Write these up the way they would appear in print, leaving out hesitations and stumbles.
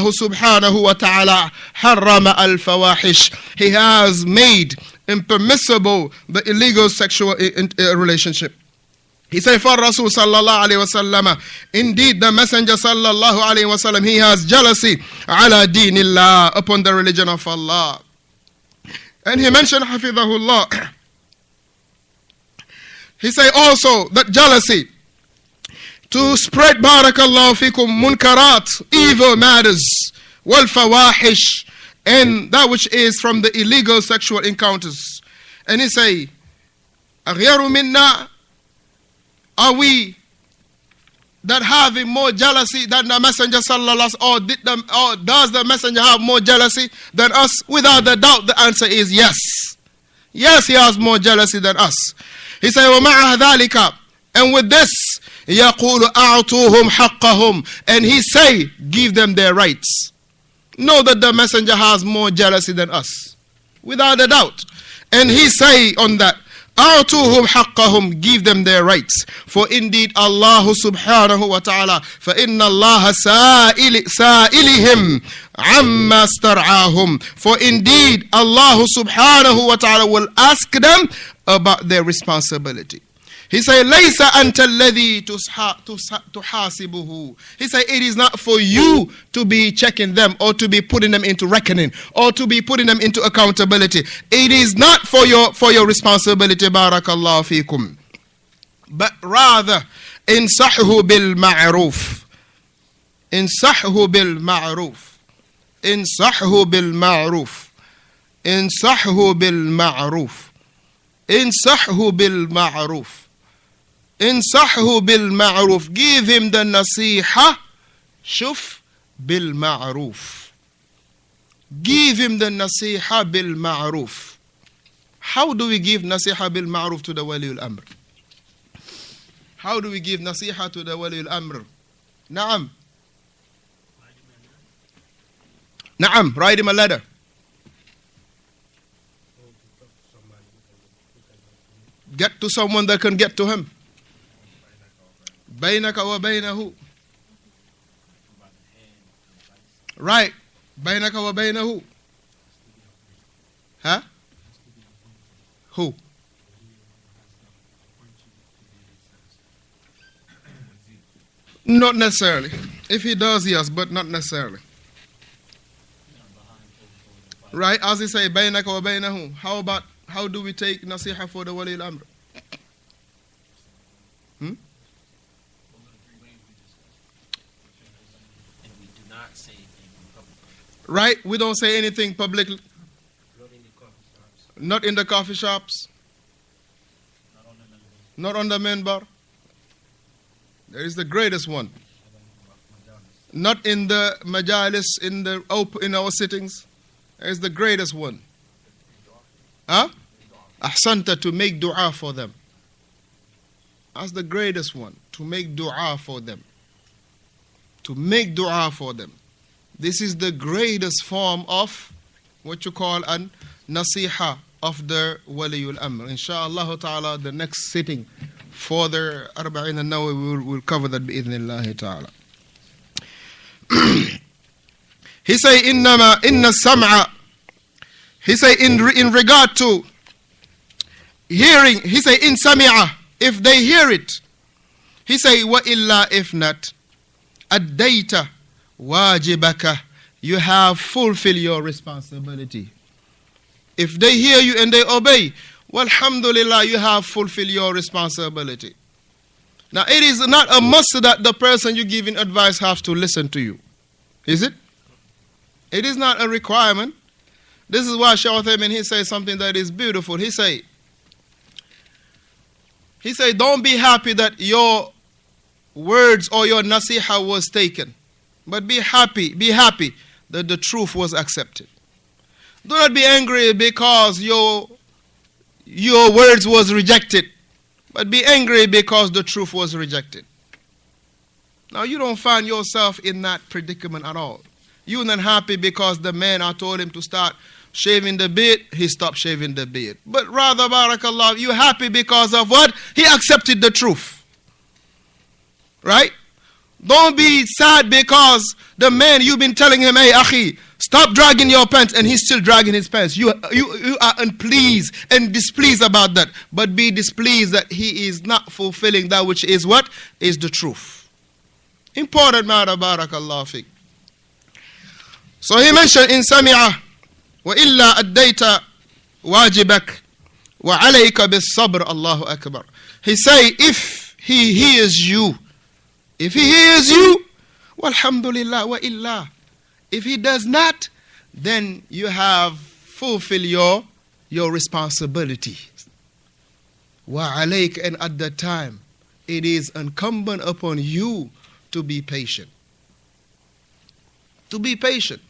subhanahu wa ta'ala harrama al-fawahish. He has made impermissible the illegal sexual relationship. He said, for Rasul sallallahu alayhi wa sallam, indeed the Messenger sallallahu alayhi wa sallam, he has jealousy ala dinillah, upon the religion of Allah. And he mentioned, hafidhahullah, he said also that jealousy to spread, barakallahu fikum, munkarat, evil matters, wal fawahish, and that which is from the illegal sexual encounters. And he say, aghyaru minna, are we that having more jealousy than the Messenger sallallahu alaihi wasallam, or does the Messenger have more jealousy than us? Without a doubt, the answer is yes. Yes, he has more jealousy than us. He said, وَمَعَ ذَلِكَ, and with this, يَقُولُ أَعْطُوهُمْ حَقَّهُمْ, and he say, give them their rights. Know that the Messenger has more jealousy than us, without a doubt. And he say on that, أَعْطُوهُمْ حَقَّهُمْ, give them their rights. For indeed Allah subhanahu wa ta'ala, فَإِنَّ اللَّهَ سَائِلِهِمْ عَمَّا اسْتَرْعَاهُمْ, for indeed Allah subhanahu wa ta'ala will ask them about their responsibility. He said, لَيْسَ أَنْتَ الَّذِي تُحَاسِبُهُ. He said, it is not for you to be checking them, or to be putting them into reckoning, or to be putting them into accountability. It is not for your responsibility, barakallahu fikum. But rather, انصحه بالمعروف. انصحه بالمعروف. انصحه بالمعروف. انصحه بالمعروف. انصحه بالمعروف. انصحه بالمعروف. Give him the nasiha. شوف بالمعروف. Give him the nasiha بالمعروف. How do we give nasiha بالمعروف to the wali al-amr? How do we give nasiha to the wali al-amr? Naam. Naam, write him a letter. Get to someone that can get to him. Bainaka wa bainahu. Right. Bainaka wa bainahu. Huh? Who? Not necessarily. If he does, yes, but not necessarily. Right? As he say, bainaka wa bainahu. How do we take nasiha for the wali al-amr? Right? We don't say anything publicly. Not in the coffee shops. Not on the minbar. There is the greatest one. Not in the majalis, in our sittings. There is the greatest one. Huh? Ahsanta, to make dua for them. That's the greatest one. To make dua for them. To make dua for them. This is the greatest form of what you call an nasiha of the waliul amr. Insha'Allah ta'ala, the next sitting for the Arba'in al-Nawawi will cover that bi'idhnillahi ta'ala. He say, inna sam'a. He say, in regard to hearing, he say, in sami'a, if they hear it. He say, wa illa if not, ad-dayta wajibaka, you have fulfilled your responsibility. If they hear you and they obey, well, alhamdulillah, you have fulfilled your responsibility. Now, it is not a must that the person you giving advice have to listen to you. Is it? It is not a requirement. This is why Shaykh, he says something that is beautiful. He say, don't be happy that your words or your nasiha was taken. But be happy that the truth was accepted. Do not be angry because your words was rejected. But be angry because the truth was rejected. Now you don't find yourself in that predicament at all. You're not happy because the man, I told him to start shaving the beard, he stopped shaving the beard. But rather, barakallah, you're happy because of what? He accepted the truth. Right? Don't be sad because the man, you've been telling him, hey, akhi, stop dragging your pants, and he's still dragging his pants. You are unpleased and displeased about that. But be displeased that he is not fulfilling that which is what? Is the truth. Important matter, barakallahu fiqh. So he mentioned in Sami'ah, وَإِلَّا أَدَّيْتَ وَاجِبَكَ وَعَلَيْكَ بِالصَّبْرِ Allahu Akbar. He say, if he hears you, walhamdulillah wa illa. If he does not, then you have fulfilled your responsibility. Wa alayk, and at that time, it is incumbent upon you to be patient. To be patient.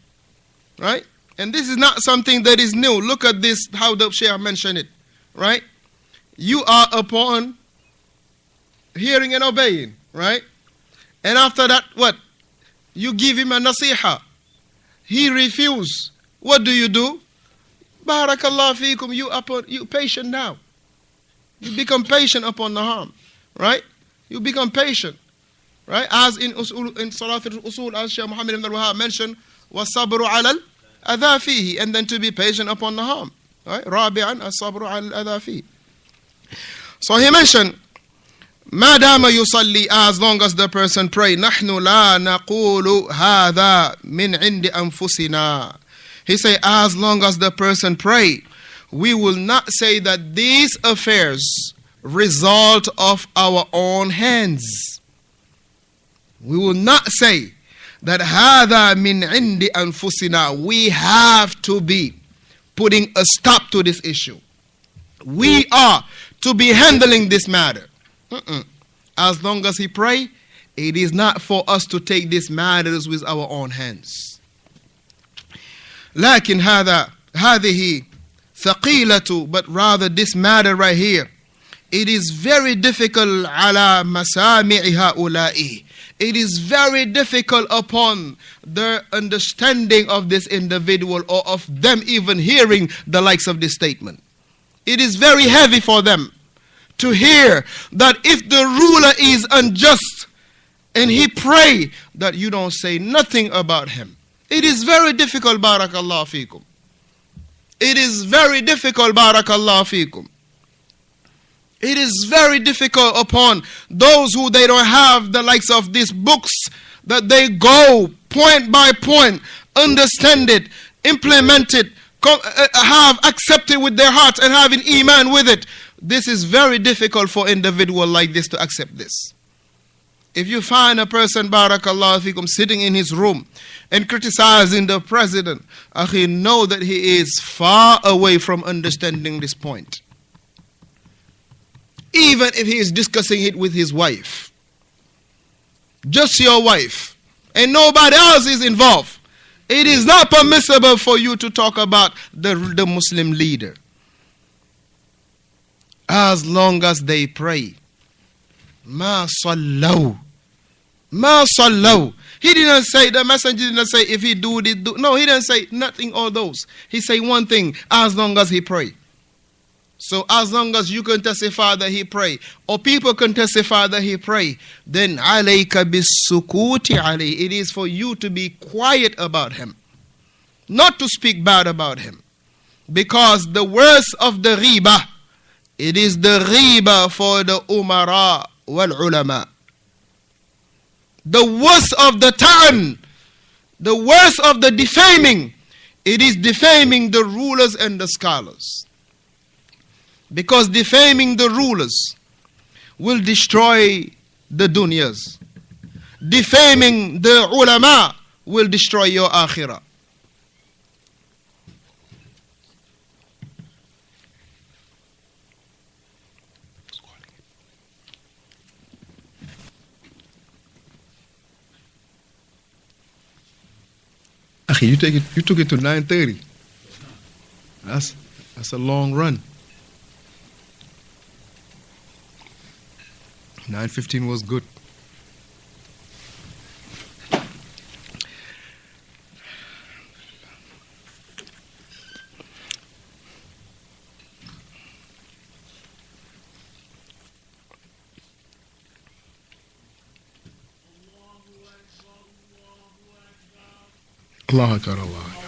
Right? And this is not something that is new. Look at this, how the Shaykh mentioned it. Right? You are upon hearing and obeying. Right? And after that, what? You give him a nasiha. He refuse. What do? Barakallah feekum, you patient now. You become patient upon the harm. Right? You become patient. Right? As in Usool, in Salat al-Usool, as Shaykh Muhammad ibn al-Wahhab mentioned, وَالصَّبْرُ عَلَى الْأَذَى فِيهِ, and then to be patient upon the harm. Right? رابعا الصبر على الأذى فيه. So he mentioned, ما دام يصلي, as long as the person pray, نحن لا نقول هذا من عند أنفسنا. He say, as long as the person pray, we will not say that these affairs result of our own hands. We will not say that هذا من عند أنفسنا. We have to be putting a stop to this issue. We are to be handling this matter. As long as he pray, it is not for us to take these matters with our own hands. لكن هذه ثقيلة, but rather this matter right here, it is very difficult على مسامع هؤلاء. It is very difficult upon the understanding of this individual, or of them even hearing the likes of this statement. It is very heavy for them to hear that if the ruler is unjust and he pray, that you don't say nothing about him. It is very difficult, barakallah feekum. It is very difficult, barakallah feekum. It is very difficult upon those who they don't have the likes of these books, that they go point by point, understand it, implement it, have accepted with their hearts and have an iman with it. This is very difficult for individual like this to accept this. If you find a person, barakallahu fikum, sitting in his room and criticizing the president, akhi, know that he is far away from understanding this point. Even if he is discussing it with his wife. Just your wife. And nobody else is involved. It is not permissible for you to talk about the Muslim leader. As long as they pray. Ma sallaw. Ma sallaw. He didn't say, the messenger didn't say, if he do this, do. No, he didn't say nothing all those. He say one thing, as long as he pray. So as long as you can testify that he pray, or people can testify that he pray, then alayka bis-sukuti alayhi. It is for you to be quiet about him. Not to speak bad about him. Because the worst of the riba, it is the riba for the umara wal ulama. The worst of the ta'an, the worst of the defaming, it is defaming the rulers and the scholars. Because defaming the rulers will destroy the dunyas. Defaming the ulama will destroy your akhirah. Akhi, you took it to 9:30. That's a long run. 9:15 was good. Allah Akbar, Allah Akbar.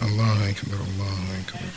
Allah Akbar, Allah Akbar.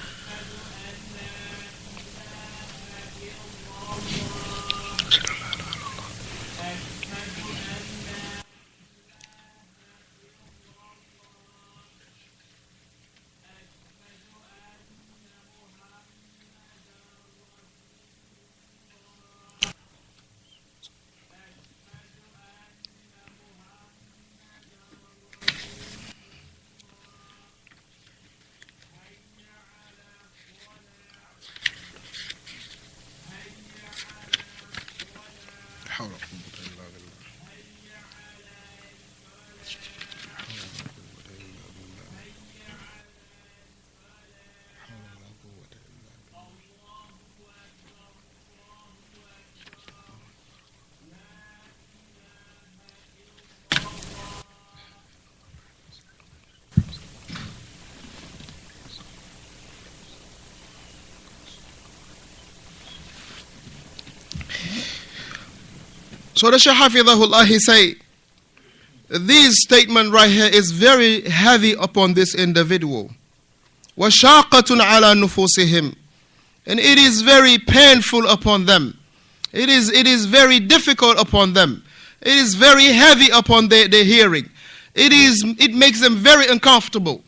So the Shaykh Hafidhahullah, he say, this statement right here is very heavy upon this individual. وَشَاقَةٌ عَلَى نُفُوسِهِمْ. And it is very painful upon them. It is very difficult upon them. It is very heavy upon their hearing. It makes them very uncomfortable.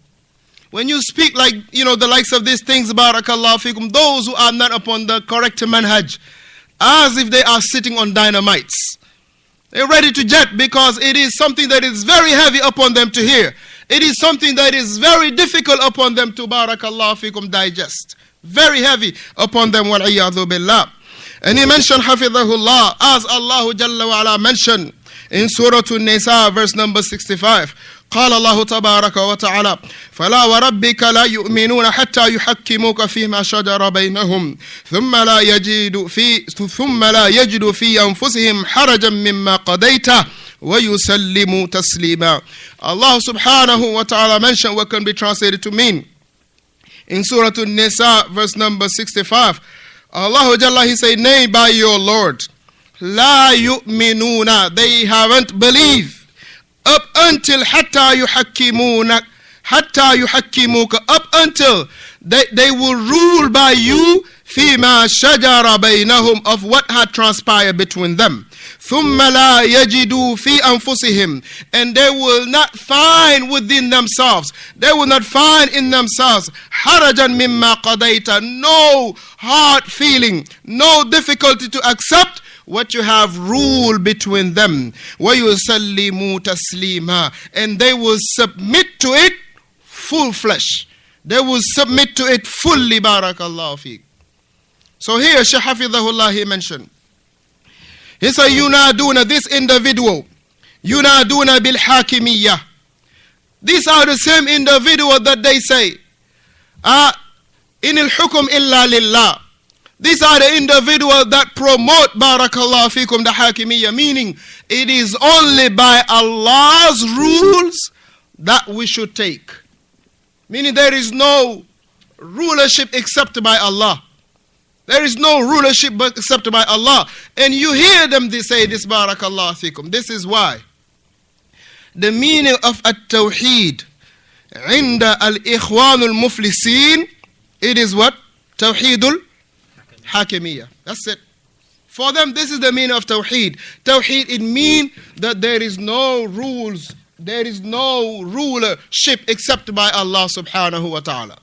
When you speak like, the likes of these things, barakallahu fikum, those who are not upon the correct manhaj, as if they are sitting on dynamites. They're ready to jet because it is something that is very heavy upon them to hear. It is something that is very difficult upon them to, barakallahu fikum, digest. Very heavy upon them, wal-iyadhu billah. And he mentioned, hafidhahullah, as Allah Jalla wa ala mentioned in Surah An-Nisa, verse number 65. قال الله تبارك وتعالى فلا وربك لا يؤمنون حتى يحكموك فيما شجر بينهم ثم لا يجدوا في أنفسهم حرجا مما قضيت ويسلموا تسليما. Allah subhanahu wa ta'ala mentioned what can be translated to mean in Surah An-Nisa, verse number 65. Allah Jalla, he said, nay, by your Lord, la yu'minuna, they haven't believed up until hatta yuhakkimuka, up until they will rule by you fima shajara baynahum, of what had transpired between them. Thumma la yajidu fi anfusihim, and they will not find within themselves, they will not find in themselves harajan mimma qadayta, no hard feeling, no difficulty to accept what you have ruled between them. وَيُسَلِّمُوا تَسْلِيمًا, and they will submit to it full flesh. They will submit to it fully, barakallahu fiqh. So here, Shaykh Hafidhahullah, he mentioned, he said, yunaduna, this individual, yunaduna bil hakimiyyah. These are the same individual that they say, in al-hukum illa lillah. These are the individuals that promote, barakallahu fikum, the hakimiyyah, meaning it is only by Allah's rules that we should take. Meaning there is no rulership except by Allah. There is no rulership but except by Allah. And you hear them they say this, barakallahu fikum. This is why the meaning of at-tawheed عند الإخوان المفلسين, it is what? Tawheedul Hakimiyya. That's it. For them, this is the meaning of Tawheed. Tawheed, it means that there is no rules, there is no rulership except by Allah subhanahu wa ta'ala.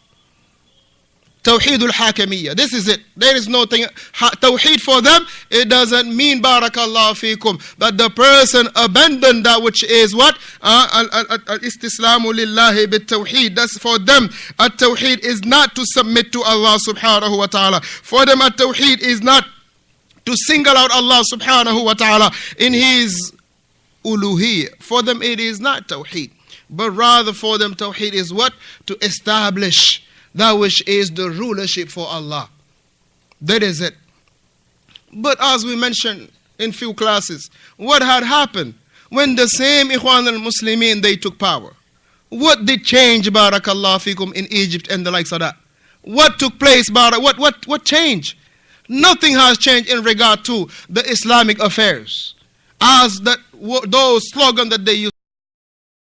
Tawheedul Hakimiyya. This is it. There is no thing. Tawheed for them, it doesn't mean, barakallahu fikum, that the person abandoned that which is what? Al-istislamu lillahi bit-tawheed. That's for them. At-tawheed is not to submit to Allah subhanahu wa ta'ala. For them, at-tawheed is not to single out Allah subhanahu wa ta'ala in His uluhiyyah. For them, it is not tawheed. But rather for them, tawheed is what? To establish that which is the rulership for Allah. That is it. But as we mentioned in few classes, what had happened when the same Ikhwan al-Muslimin, they took power? What did change, barakallahu fikum, in Egypt and the likes of that? What took place, what changed? Nothing has changed in regard to the Islamic affairs. as those slogans that they used